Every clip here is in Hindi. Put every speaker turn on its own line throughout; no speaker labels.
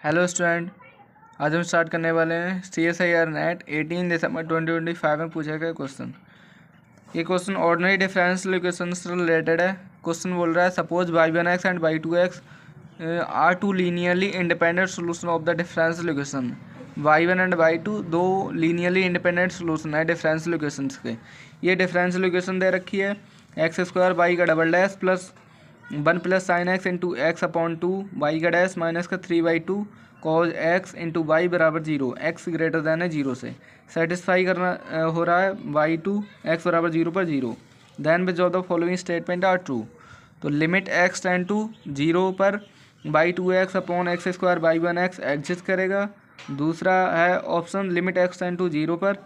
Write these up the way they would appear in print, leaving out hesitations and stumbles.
हेलो स्टूडेंट, आज हम स्टार्ट करने वाले हैं CSIR नेट 18 दिसंबर 2025 में पूछा गया क्वेश्चन। ये क्वेश्चन ऑर्डिनरी डिफरेंशियल इक्वेशन से रिलेटेड है। क्वेश्चन बोल रहा है suppose y1x and y2x are two linearly independent solution of the differential equation. y1 and y2 दो लीनियरली इंडिपेंडेंट सोल्यूशन है डिफरेंशियल इक्वेशंस के। ये डिफरेंशियल इक्वेशन दे रखी है x² y का double dash plus 1 plus sine x into x upon 2 y का डैश माइनस का 3/2 कॉज एक्स इंटू वाई बराबर 0, एक्स ग्रेटर दैन है 0 से सेटिस्फाई करना हो रहा है y2 एक्स बराबर 0 पर 0। Then which of the following statement are true. तो लिमिट एक्स टेंड टू 0 पर y2x upon x² y1x exist करेगा। दूसरा है option limit x tend to 0 पर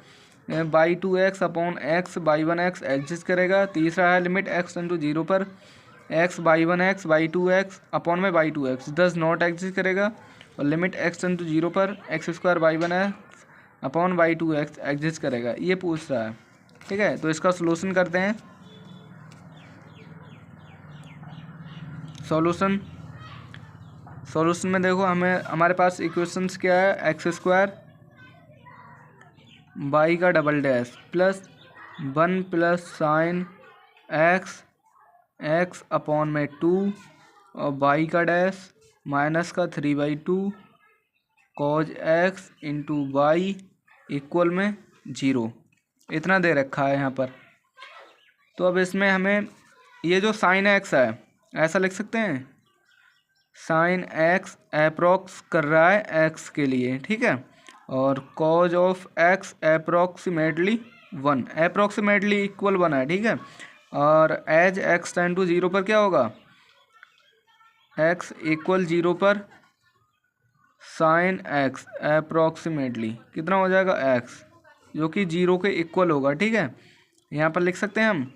y2x upon x y1x exist करेगा। तीसरा है लिमिट एक्स टेंड टू 0 पर x y1x y2x अपॉन में y2x डज नॉट एग्जिस्ट करेगा। और लिमिट एक्स टेंड टू 0 पर x² y1x upon y2x exist करेगा। ये पूछ रहा है, ठीक है। तो इसका सोल्यूशन करते हैं। सॉल्यूशन में देखो हमारे पास इक्वेशंस क्या है, x² y का double dash plus 1 plus sine x upon में 2 और y का डैश माइनस का 3/2 cos x into y equal में 0। इतना दे रखा है यहाँ पर। तो अब इसमें हमें ये जो साइन एक्स है ऐसा लिख सकते हैं, साइन एक्स अप्रोक्स कर रहा है एक्स के लिए, ठीक है। और cause of x approximately 1, approximately equal 1 है, ठीक है। और एज एक्स टेंड टू 0 पर क्या होगा, एक्स इक्वल 0 पर साइन एक्स अप्रोक्सीमेटली कितना हो जाएगा एक्स, जो कि 0 के इक्वल होगा, ठीक है। यहाँ पर लिख सकते हैं हम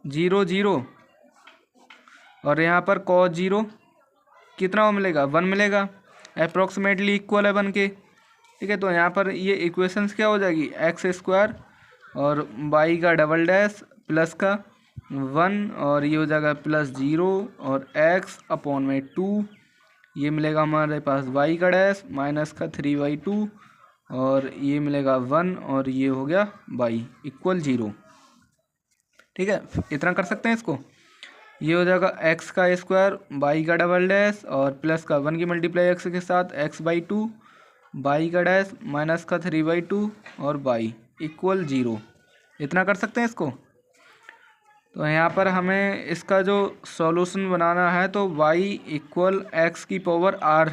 0 0 और यहाँ पर कॉज 0 कितना मिलेगा 1 मिलेगा, अप्रोक्सीमेटली इक्वल है 1 के, ठीक है। तो यहाँ पर ये इक्वेशंस क्या हो जाएगी, x² और y का डबल डैश प्लस का 1 और ये हो जाएगा प्लस 0 और x अपॉन में 2, ये मिलेगा हमारे पास y का डैश माइनस का 3/2 और ये मिलेगा 1 और ये हो गया y इक्वल 0, ठीक है। इतना कर सकते हैं इसको। ये हो जाएगा x का स्क्वायर y का डबल डैश और प्लस का 1 की मल्टीप्लाई x के साथ x/2 y का डैश माइनस का 3/2 और y इक्वल 0। इतना कर सकते हैं इसको। तो यहाँ पर हमें इसका जो सॉल्यूशन बनाना है तो y इक्वल एक्स की पावर r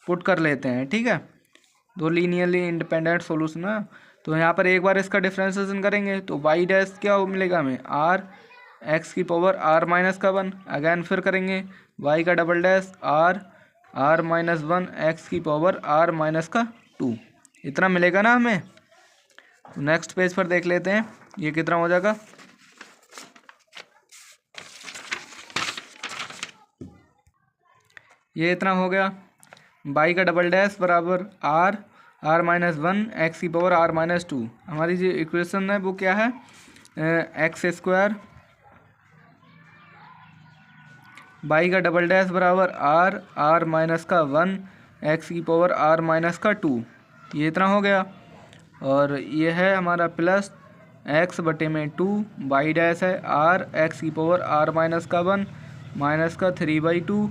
पुट कर लेते हैं, ठीक है। दो लीनियरली इंडिपेंडेंट सॉल्यूशन है। तो यहाँ पर एक बार इसका डिफरेंशिएशन करेंगे तो y डैश क्या मिलेगा हमें, r एक्स की पावर r माइनस का 1। अगैन फिर करेंगे y का double dash r minus 1 x की पावर r माइनस का 2। इतना मिलेगा ना हमें। नेक्स्ट पेज पर देख लेते हैं ये कितना हो जाएगा। ये इतना हो गया, y का डबल डैश बराबर r माइनस 1 एक्स की पावर r माइनस 2। हमारी जो इक्वेशन है वो क्या है, x² y का डबल डैश बराबर r माइनस का 1 एक्स की पावर r माइनस का 2। ये इतना हो गया और ये है हमारा प्लस x बटे में 2 y डैश है r एक्स की पावर r माइनस का 1 माइनस का 3/2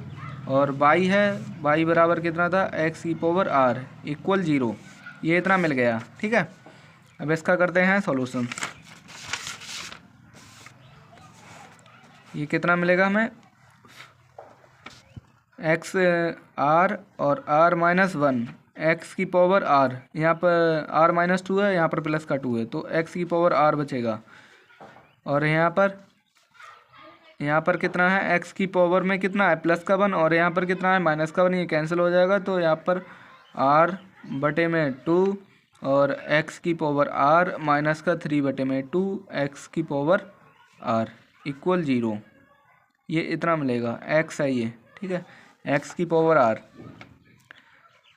और y है y बराबर कितना था x की पावर r इक्वल 0। ये इतना मिल गया, ठीक है। अब इसका करते हैं सॉल्यूशन। ये कितना मिलेगा हमें, x r और r माइनस 1 x की पावर r, यहाँ पर r माइनस 2 है, यहाँ पर प्लस का 2 है तो x की पावर r बचेगा। और यहाँ पर कितना है, x की पावर में कितना है प्लस का 1 और यहाँ पर कितना है माइनस का 1, ये कैंसिल हो जाएगा। तो यहाँ पर r बटे में 2 और x की पावर r माइनस का 3 बटे में 2 x की पावर r इक्वल 0। ये इतना मिलेगा, x है ये, ठीक है, x की पावर r।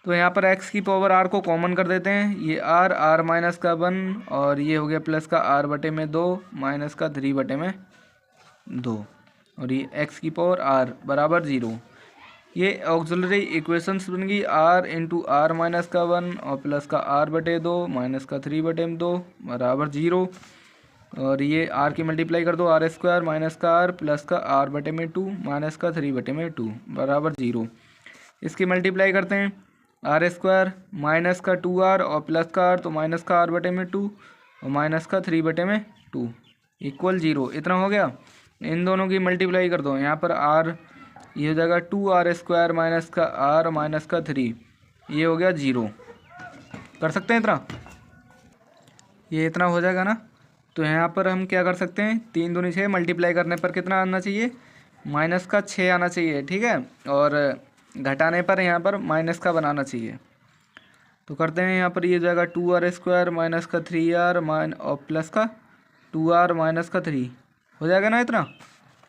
तो यहाँ पर x की पावर r को कॉमन कर देते हैं, ये r माइनस का 1 और ये हो गया प्लस का r बटे में 2 माइनस का 3 बटे में 2 और ये x की पावर r बराबर 0। ये ऑक्सिलरी इक्वेशंस बन गई आर इंटू आर माइनस का 1 और प्लस का आर बटे 2 माइनस का 3 बटे 2 बराबर 0। और ये आर की मल्टीप्लाई कर दो, आर स्क्वायर माइनस का आर प्लस का आर बटे में 2 माइनस का 3 बटे में 2 बराबर 0। इसकी मल्टीप्लाई करते हैं, आर स्क्वायर माइनस का 2r और प्लस का आर, तो माइनस का आर बटे में 2 और माइनस का 3 बटे में 2 इक्वल 0। इतना हो गया। इन दोनों की मल्टीप्लाई कर दो, यहाँ पर आर ये हो जाएगा 2r स्क्वायर माइनस का आर माइनस का 3, ये हो गया 0। कर सकते हैं इतना, ये इतना हो जाएगा ना। तो यहाँ पर हम क्या कर सकते हैं, 3 दूनी 6 मल्टीप्लाई करने पर कितना आना चाहिए, माइनस का 6 आना चाहिए, ठीक है। और घटाने पर यहाँ पर माइनस का बनाना चाहिए। तो करते हैं, यहाँ पर ये जाएगा 2r स्क्वायर माइनस का 3r और प्लस का 2r माइनस का 3 हो जाएगा ना इतना,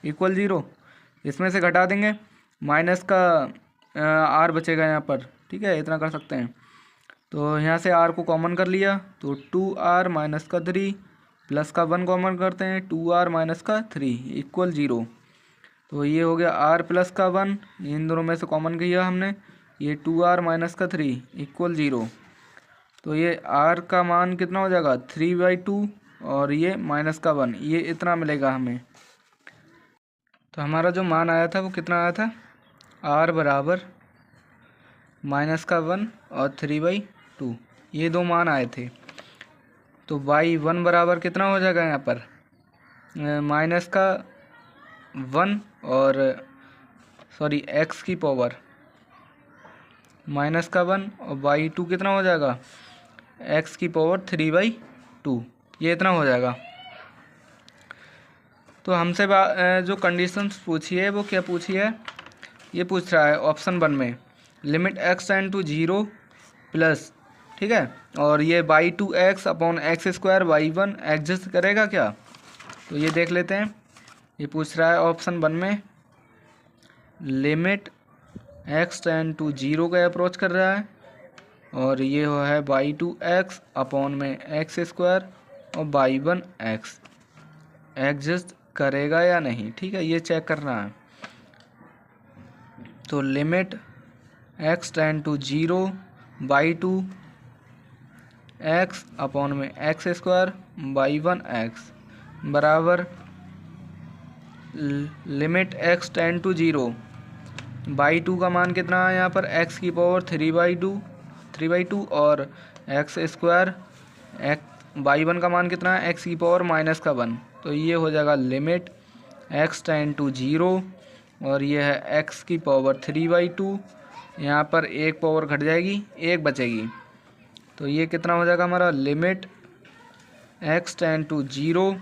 इक्वल 0। इसमें से घटा देंगे, माइनस का r बचेगा यहाँ पर, ठीक है, इतना कर सकते हैं। तो यहाँ से r को कॉमन कर लिया, तो 2r माइनस का 3 प्लस का 1 कॉमन करते हैं, 2r माइनस का 3 इक्वल 0। तो ये हो गया r प्लस का 1, इन दोनों में से कॉमन किया हमने, ये 2r माइनस का 3 इक्वल 0। तो ये r का मान कितना हो जाएगा 3/2 और ये माइनस का 1, ये इतना मिलेगा हमें। तो हमारा जो मान आया था वो कितना आया था, r बराबर माइनस का 1 और 3/2, ये दो मान आए थे। तो y1 बराबर कितना हो जाएगा यहाँ पर, माइनस का 1 और सॉरी x की पावर माइनस का 1 और y2 कितना हो जाएगा, x की पावर 3/2, ये इतना हो जाएगा। तो हमसे जो कंडीशंस पूछी है वो क्या पूछी है, ये पूछ रहा है ऑप्शन 1 में limit x tend to 0 plus, ठीक है, और ये y2x upon x square y1 exist करेगा क्या। तो ये देख लेते हैं, ये पूछ रहा है ऑप्शन 1 में लिमिट x टेंड टू 0 का अप्रोच कर रहा है, और ये है y2x अपॉन में एक्स स्क्वायर और y1x एग्जिस्ट करेगा या नहीं, ठीक है, ये चेक करना है। तो limit x tend to 0 y2x upon में एक्स स्क्वायर y1x बराबर limit x tend to 0 y2 का मान कितना है यहाँ पर, x की पावर 3/2 और एक्स स्क्वायर y1 का मान कितना है, x की पावर माइनस का 1। तो ये हो जाएगा लिमिट x टेंड टू 0 और ये है x की पावर 3/2, यहाँ पर एक पावर घट जाएगी, एक बचेगी। तो ये कितना हो जाएगा हमारा, लिमिट x टेंड टू 0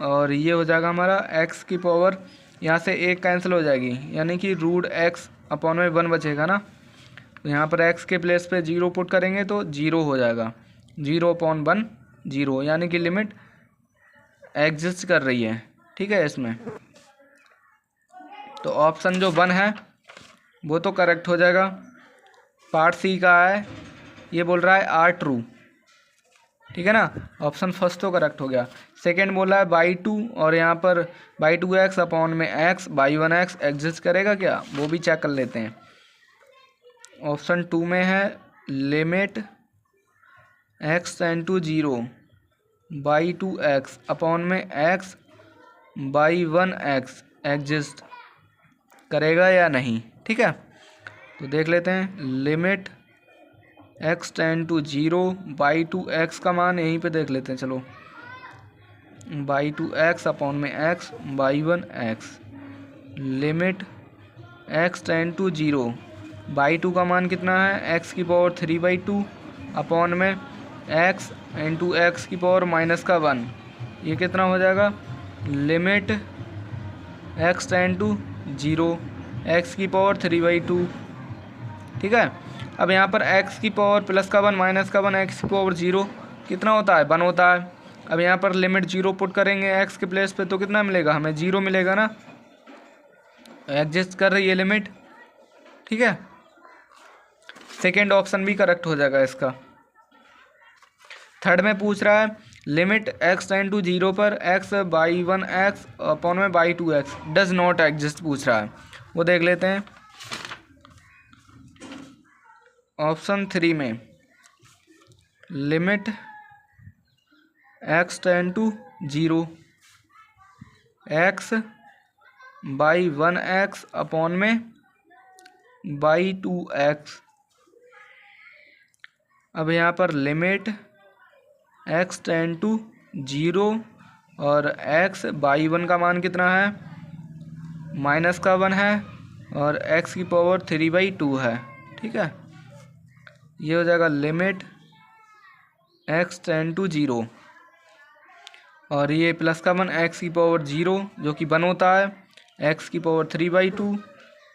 और ये हो जाएगा हमारा x की पावर, यहाँ से एक कैंसिल हो जाएगी, यानी कि रूट x अपॉन में 1 बचेगा ना। तो यहाँ पर x के प्लेस पे 0 पुट करेंगे तो 0 हो जाएगा, 0/1 0, यानी कि लिमिट एग्जिस्ट कर रही है, ठीक है इसमें। तो ऑप्शन जो 1 है वो तो करेक्ट हो जाएगा। पार्ट सी का है, ये बोल रहा है आर ट्रू, ठीक है ना, ऑप्शन फर्स्ट तो करेक्ट हो गया। सेकंड बोला है y2 और यहाँ पर y2x अपॉन में x y1x एग्जिस्ट करेगा क्या, वो भी चेक कर लेते हैं। ऑप्शन 2 में है limit x tend to 0 y2x upon में x y1x एग्जिस्ट करेगा या नहीं, ठीक है। तो देख लेते हैं, limit x tend to 0 y2x का मान यहीं पे देख लेते हैं, चलो y2x अपॉन में x y1x limit x tend to 0 y2 का मान कितना है, x की पावर 3/2 अपॉन में x इंटू एक्स की पावर माइनस का 1, ये कितना हो जाएगा, limit x tend to 0 x की पावर 3/2, ठीक है। अब यहाँ पर x की पावर प्लस का 1 माइनस का 1 x की पावर 0 कितना होता है, 1 होता है। अब यहाँ पर लिमिट 0 पुट करेंगे x के प्लेस पे तो कितना मिलेगा, हमें 0 मिलेगा ना, एग्जिस्ट कर रही है लिमिट, ठीक है। सेकेंड ऑप्शन भी करेक्ट हो जाएगा इसका। थर्ड में पूछ रहा है लिमिट x टेंड टू 0 पर x y1x अपॉन में y2x डज नॉट एग्जिस्ट पूछ रहा है, वो देख लेते हैं। ऑप्शन 3 में limit x tend to 0 x by 1x upon में बाई 2x। अब यहाँ पर लिमिट x टेन टू 0 और x बाई 1 का मान कितना है, -1 है, और x की पावर 3/2 है। ठीक है, ये हो जाएगा लिमिट x टेन टू 0 और ये प्लस का 1 x की पावर 0 जो कि 1 होता है, x की पावर 3/2।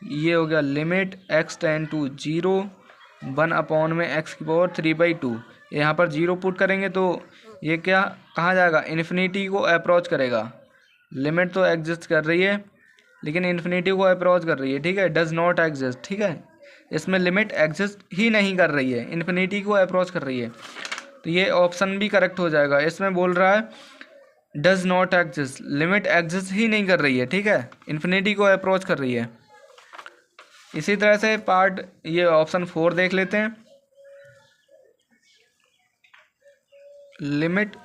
ये हो गया limit x tend to 0 1 upon में x की पावर 3/2। यहाँ पर 0 पुट करेंगे तो ये क्या कहाँ जाएगा, इन्फिनिटी को अप्रोच करेगा। लिमिट तो एग्जिस्ट कर रही है लेकिन इन्फिनिटी को अप्रोच कर रही है। ठीक है, डज नॉट एग्जिस्ट। ठीक है, इसमें लिमिट एग्जिस्ट ही नहीं कर रही है, इन्फिनिटी को अप्रोच कर रही है, तो ये ऑप्शन भी करेक्ट हो जाएगा। इसमें बोल रहा है does not exist, limit exist ही नहीं कर रही है। ठीक है, इन्फिनिटी को अप्रोच कर रही है। इसी तरह से पार्ट ये ऑप्शन 4 देख लेते हैं। Limit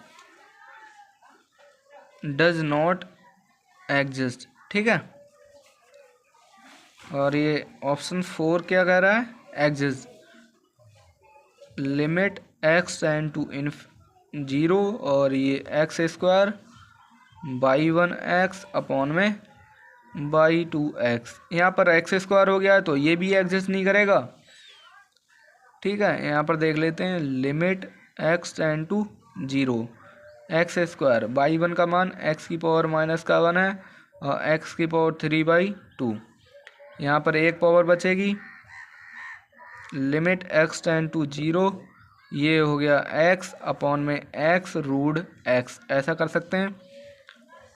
does not exist. ठीक है, और ये ऑप्शन 4 क्या कह रहा है, exist. Limit x tend to 0 और ये x² बाई 1x अपॉन में बाई 2x। यहाँ पर x² हो गया तो ये भी एग्जिस्ट नहीं करेगा। ठीक है, यहाँ पर देख लेते हैं limit x tend to 0 x² by 1 का मान x की पावर -1 है और x की पावर 3/2। यहाँ पर एक पावर बचेगी, लिमिट x टेन टू 0 ये हो गया x अपॉन में x रूट x। ऐसा कर सकते हैं,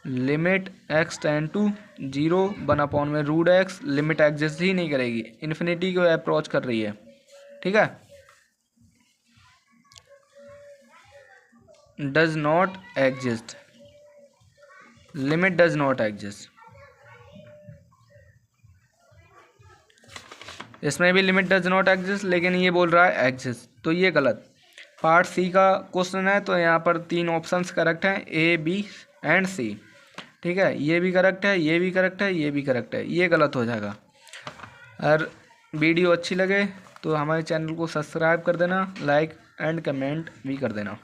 limit x tend to 0 1 upon में रूट x। लिमिट एग्जिस्ट ही नहीं करेगी, इन्फिनिटी को अप्रोच कर रही है। ठीक है, does not exist, limit does not exist. इसमें भी लिमिट डज नॉट एग्जिस्ट लेकिन ये बोल रहा है एग्जिस्ट, तो ये गलत। पार्ट सी का क्वेश्चन है तो यहाँ पर 3 ऑप्शंस करेक्ट हैं, ए बी एंड सी। ठीक है, ये भी करेक्ट है, ये भी करेक्ट है, ये भी करेक्ट है, ये गलत हो जाएगा। अगर वीडियो अच्छी लगे तो हमारे चैनल को सब्सक्राइब कर देना, लाइक एंड कमेंट भी कर देना।